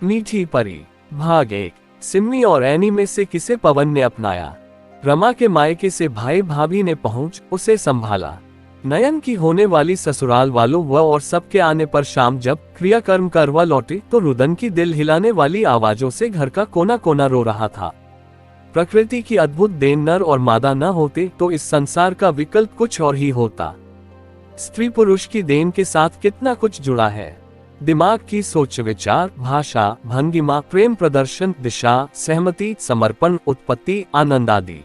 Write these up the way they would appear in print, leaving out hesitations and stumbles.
मीठी परी भाग 1। सिम्मी और एनी में से किसे पवन ने अपनाया। रमा के मायके से भाई भाभी ने पहुंच उसे संभाला। नयन की होने वाली ससुराल वालों व और सबके आने पर शाम जब क्रियाकर्म करवा लौटे तो रुदन की दिल हिलाने वाली आवाजों से घर का कोना कोना रो रहा था। प्रकृति की अद्भुत देन नर और मादा न होते तो इस संसार का विकल्प कुछ और ही होता। स्त्री पुरुष की देन के साथ कितना कुछ जुड़ा है। दिमाग की सोच विचार भाषा भंगिमा प्रेम प्रदर्शन दिशा सहमति समर्पण उत्पत्ति आनंद आदि।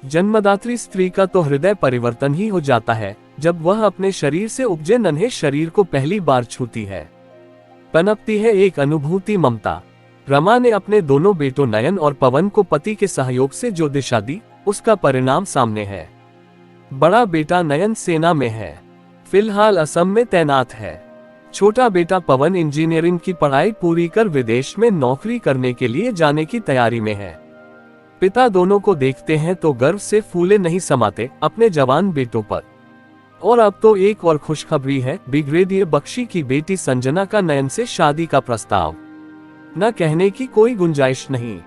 जन्मदात्री स्त्री का तो हृदय परिवर्तन ही हो जाता है जब वह अपने शरीर से उपजे नन्हे शरीर को पहली बार छूती है। पनपती है एक अनुभूति ममता। रमा ने अपने दोनों बेटों नयन और पवन को पति के सहयोग से जो दिशा दी उसका परिणाम सामने है। बड़ा बेटा नयन सेना में है, फिलहाल असम में तैनात है। छोटा बेटा पवन इंजीनियरिंग की पढ़ाई पूरी कर विदेश में नौकरी करने के लिए जाने की तैयारी में है। पिता दोनों को देखते हैं तो गर्व से फूले नहीं समाते अपने जवान बेटों पर। और अब तो एक और खुशखबरी है, ब्रिगेडियर बख्शी की बेटी संजना का नयन से शादी का प्रस्ताव। न कहने की कोई गुंजाइश नहीं।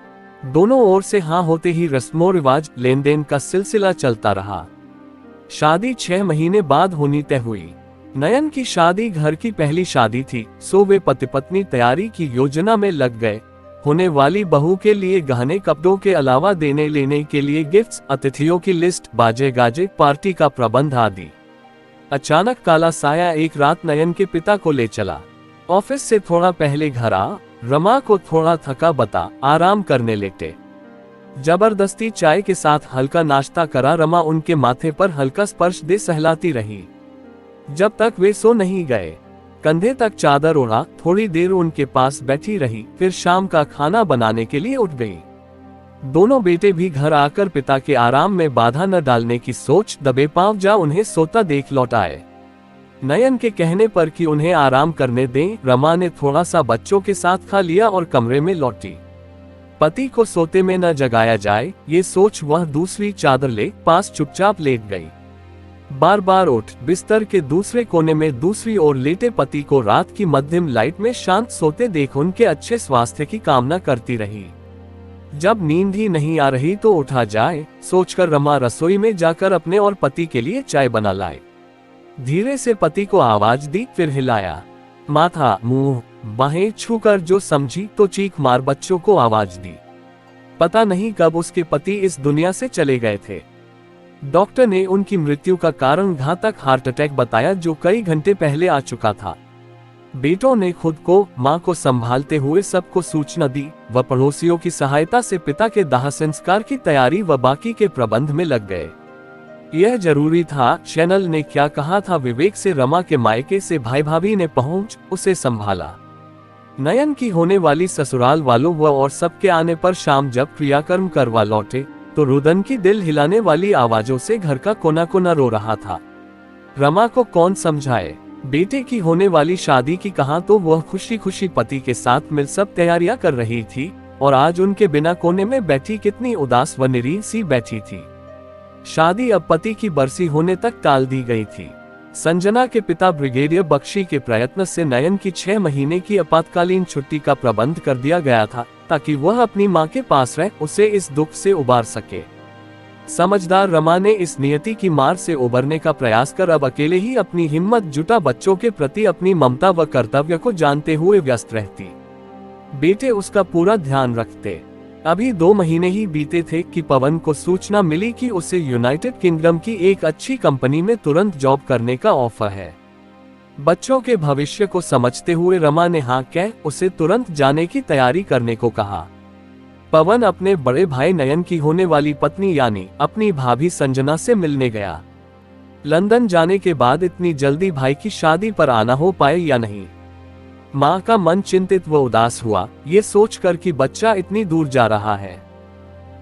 दोनों ओर से हाँ होते ही रस्मों रिवाज लेन देन का सिलसिला चलता रहा। शादी 6 महीने बाद होनी तय हुई। नयन की शादी घर की पहली शादी थी, सो वे पति पत्नी तैयारी की योजना में लग गए। होने वाली बहू के लिए गहने कपड़ों के अलावा देने लेने के लिए गिफ्ट्स, अतिथियों की लिस्ट, बाजे गाजे, पार्टी का प्रबंध आदि। अचानक काला साया एक रात नयन के पिता को ले चला। ऑफिस से थोड़ा पहले घर आ रमा को थोड़ा थका बता आराम करने लेटे। जबरदस्ती चाय के साथ हल्का नाश्ता करा रमा उनके माथे पर हल्का स्पर्श दे सहलाती रही जब तक वे सो नहीं गए। कंधे तक चादर ओढ़ा थोड़ी देर उनके पास बैठी रही, फिर शाम का खाना बनाने के लिए उठ गई। दोनों बेटे भी घर आकर पिता के आराम में बाधा न डालने की सोच दबे पांव जा उन्हें सोता देख लौट आए। नयन के कहने पर कि उन्हें आराम करने दें, रमा ने थोड़ा सा बच्चों के साथ खा लिया और कमरे में लौटी। पति को सोते में न जगाया जाए ये सोच वह दूसरी चादर ले पास चुपचाप लेट गई। बार बार उठ बिस्तर के दूसरे कोने में दूसरी ओर लेटे पति को रात की मध्यम लाइट में शांत सोते देख उनके अच्छे स्वास्थ्य की कामना करती रही। जब नींद ही नहीं आ रही तो उठा जाए सोचकर रमा रसोई में जाकर अपने और पति के लिए चाय बना लाए। धीरे से पति को आवाज दी, फिर हिलाया। माथा मुंह बाहें छूकर जो समझी तो चीख मार बच्चों को आवाज दी। पता नहीं कब उसके पति इस दुनिया से चले गए थे। डॉक्टर ने उनकी मृत्यु का कारण घातक हार्ट अटैक बताया जो कई घंटे पहले आ चुका था। बेटों ने खुद को मां को संभालते हुए सबको सूचना दी व पड़ोसियों की सहायता से पिता के दाह संस्कार की तैयारी व बाकी के प्रबंध में लग गए। यह जरूरी था। चैनल ने क्या कहा था विवेक से रमा के मायके से भाई भाभी ने पहुंच उसे संभाला। नयन की होने वाली ससुराल वालों व और सबके आने पर शाम जब क्रियाकर्म करवा लौटे तो रुदन की दिल हिलाने वाली आवाजों से घर का कोना कोना रो रहा था। रमा को कौन समझाए। बेटे की होने वाली शादी की कहा तो वह खुशी खुशी पति के साथ मिल सब तैयारियां कर रही थी और आज उनके बिना कोने में बैठी कितनी उदास व निरीह सी बैठी थी। शादी अब पति की बरसी होने तक टाल दी गई थी। संजना के पिता ब्रिगेडियर बख्शी के प्रयत्न से नयन की 6 महीने की आपातकालीन छुट्टी का प्रबंध कर दिया गया था ताकि वह अपनी मां के पास रह उसे इस दुख से उबार सके। समझदार रमा ने इस नियति की मार से उबरने का प्रयास कर अब अकेले ही अपनी हिम्मत जुटा बच्चों के प्रति अपनी ममता व कर्तव्य को जानते हुए व्यस्त रहती। बेटे उसका पूरा ध्यान रखते। अभी 2 महीने ही बीते थे कि पवन को सूचना मिली कि उसे यूनाइटेड किंगडम की एक अच्छी कंपनी में तुरंत जॉब करने का ऑफर है। बच्चों के भविष्य को समझते हुए रमा ने हाँ कह उसे तुरंत जाने की तैयारी करने को कहा। पवन अपने बड़े भाई नयन की होने वाली पत्नी यानी अपनी भाभी संजना से मिलने गया। लंदन जाने के बाद इतनी जल्दी भाई की शादी पर आना हो पाए या नहीं। माँ का मन चिंतित व उदास हुआ ये सोचकर कि बच्चा इतनी दूर जा रहा है,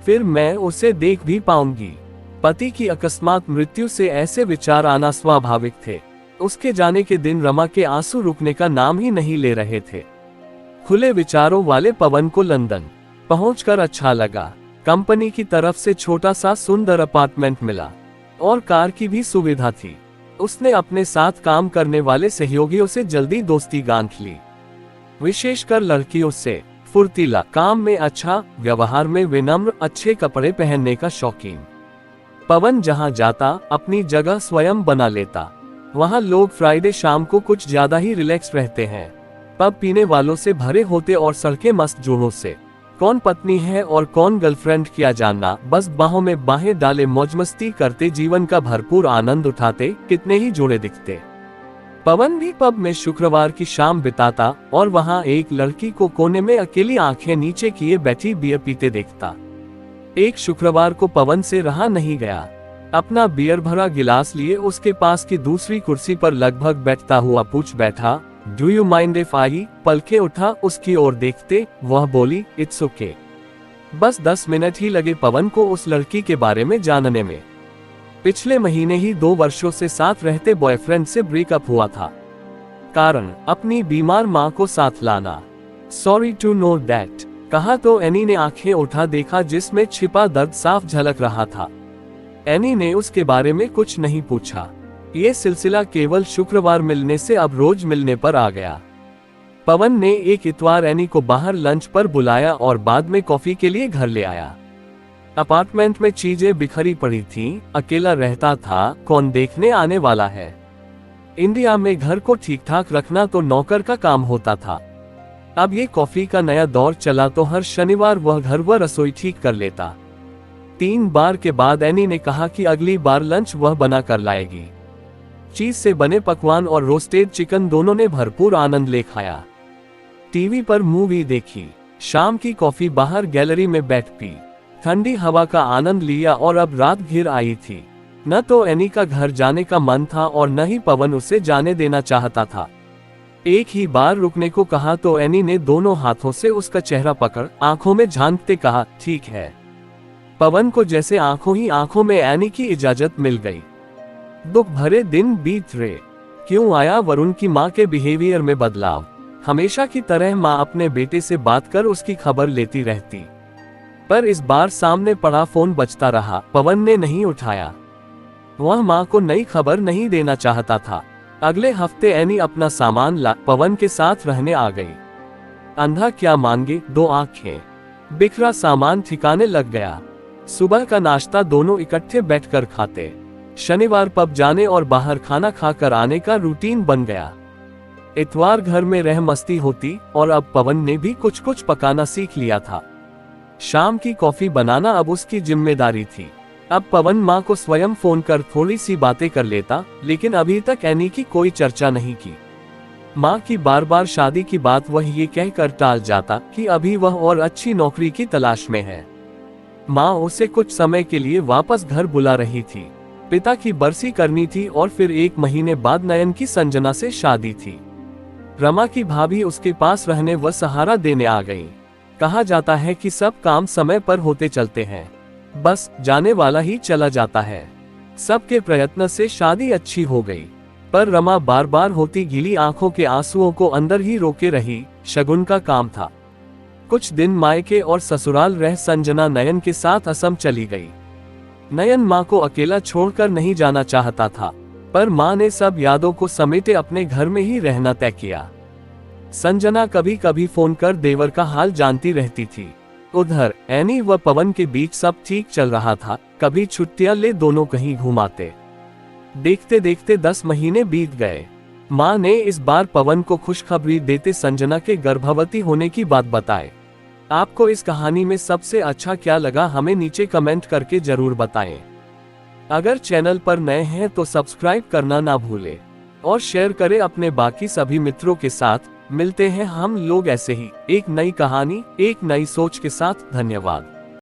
फिर मैं उसे देख भी पाऊंगी। पति की अकस्मात मृत्यु से ऐसे विचार आना स्वाभाविक थे। उसके जाने के दिन रमा के आंसू रुकने का नाम ही नहीं ले रहे थे। खुले विचारों वाले पवन को लंदन पहुंचकर अच्छा लगा। कंपनी की तरफ से छोटा सा सुंदर अपार्टमेंट मिला और कार की भी सुविधा थी। उसने अपने साथ काम करने वाले सहयोगियों से जल्दी दोस्ती गांठ ली, विशेषकर लड़कियों से। फुर्तीला, काम में अच्छा, व्यवहार में विनम्र, अच्छे कपड़े पहनने का शौकीन। पवन जहां जाता अपनी जगह स्वयं बना लेता। वहां लोग फ्राइडे शाम को कुछ ज्यादा ही रिलैक्स रहते हैं। पब पीने वालों से भरे होते और सड़कें मस्त जोड़ों से। कौन पत्नी है और कौन गर्लफ्रेंड किया जानना, बस बाहों में बाहें डाले मौज मस्ती करते जीवन का भरपूर आनंद उठाते कितने ही जोड़े दिखते। पवन भी पब में शुक्रवार की शाम बिताता और वहां एक लड़की को कोने में अकेली आंखें नीचे किए बैठी बियर पीते देखता। एक शुक्रवार को पवन से रहा नहीं गया। अपना बियर भरा गिलास लिए उसके पास की दूसरी कुर्सी पर लगभग बैठता हुआ पूछ बैठा, do you mind if I? पलके उठा उसकी ओर देखते, वह बोली, इट्स ओके। बस 10 मिनट ही लगे पवन को उस लड़की के बारे में जानने में। पिछले महीने ही 2 वर्षों से साथ रहते बॉयफ्रेंड से ब्रेकअप हुआ था। कारण अपनी बीमार माँ को साथ लाना। सॉरी टू नो दैट, कहा तो एनी ने आंखें उठा देखा जिसमें छिपा दर्द साफ झलक रहा था। एनी ने उसके बारे में कुछ नहीं पूछा। ये सिलसिला केवल शुक्रवार मिलने से अब रोज मिलने पर आ गया। पवन ने एक इतवार एनी को बाहर लंच पर बुलाया और बाद में कॉफी के लिए घर ले आया। अपार्टमेंट में चीजें बिखरी पड़ी थीं, अकेला रहता था, कौन देखने आने वाला है। इंडिया में घर को ठीक ठाक रखना तो नौकर का काम होता था। अब ये कॉफी का नया दौर चला तो हर शनिवार वह घर व रसोई ठीक कर लेता। 3 बार के बाद एनी ने कहा कि अगली बार लंच वह बना कर लाएगी। चीज से बने पकवान और रोस्टेड चिकन दोनों ने भरपूर आनंद ले खाया। टीवी पर मूवी देखी, शाम की कॉफी बाहर गैलरी में बैठ पी, ठंडी हवा का आनंद लिया और अब रात घिर आई थी। न तो एनी का घर जाने का मन था और न ही पवन उसे जाने देना चाहता था। एक ही बार रुकने को कहा तो एनी ने दोनों हाथों से उसका चेहरा पकड़ आंखों में झांकते कहा, ठीक है। पवन को जैसे आंखों ही आंखों में एनी की इजाजत मिल गई। दुख भरे दिन बीत रहे। क्यों आया वरुण की माँ के बिहेवियर में बदलाव? हमेशा की तरह माँ अपने बेटे से बात कर उसकी खबर लेती रहती, पर इस बार सामने पड़ा फोन बजता रहा, पवन ने नहीं उठाया। वह माँ को नई खबर नहीं देना चाहता था। अगले हफ्ते एनी अपना सामान ला पवन के साथ रहने आ गई। अंधा क्या मांगे, 2 आंखें। बिखरा सामान ठिकाने लग गया। सुबह का नाश्ता दोनों इकट्ठे बैठकर खाते। शनिवार पब जाने और बाहर खाना खाकर आने का रूटीन बन गया। इतवार घर में रह मस्ती होती और अब पवन ने भी कुछ कुछ पकाना सीख लिया था। शाम की कॉफी बनाना अब उसकी जिम्मेदारी थी। अब पवन माँ को स्वयं फोन कर थोड़ी सी बातें कर लेता, लेकिन अभी तक एनी की कोई चर्चा नहीं की। माँ की बार बार शादी की बात वह ये कहकर टाल जाता कि अभी वह और अच्छी नौकरी की तलाश में है। माँ उसे कुछ समय के लिए वापस घर बुला रही थी। पिता की बरसी करनी थी और फिर 1 महीने बाद नयन की संजना से शादी थी। रमा की भाभी उसके पास रहने व सहारा देने आ गई। कहा जाता है कि सब काम समय पर होते चलते हैं, बस जाने वाला ही चला जाता है। सबके प्रयत्न से शादी अच्छी हो गई, पर रमा बार बार होती गीली आंखों के आंसुओं को अंदर ही रोके रही। शगुन का काम था। कुछ दिन मायके और ससुराल रह संजना नयन के साथ असम चली गई। नयन माँ को अकेला छोड़कर नहीं जाना चाहता था, पर माँ ने सब यादों को समेटे अपने घर में ही रहना तय किया। संजना कभी कभी फोन कर देवर का हाल जानती रहती थी। उधर एनी व पवन के बीच सब ठीक चल रहा था। कभी छुट्टियां ले दोनों कहीं घुमाते। देखते देखते 10 महीने बीत गए। माँ ने इस बार पवन को खुशखबरी देते संजना के गर्भवती होने की बात बताई। आपको इस कहानी में सबसे अच्छा क्या लगा हमें नीचे कमेंट करके जरूर बताएं। अगर चैनल पर नए हैं तो सब्सक्राइब करना ना भूलें और शेयर करें अपने बाकी सभी मित्रों के साथ। मिलते हैं हम लोग ऐसे ही एक नई कहानी, एक नई सोच के साथ। धन्यवाद।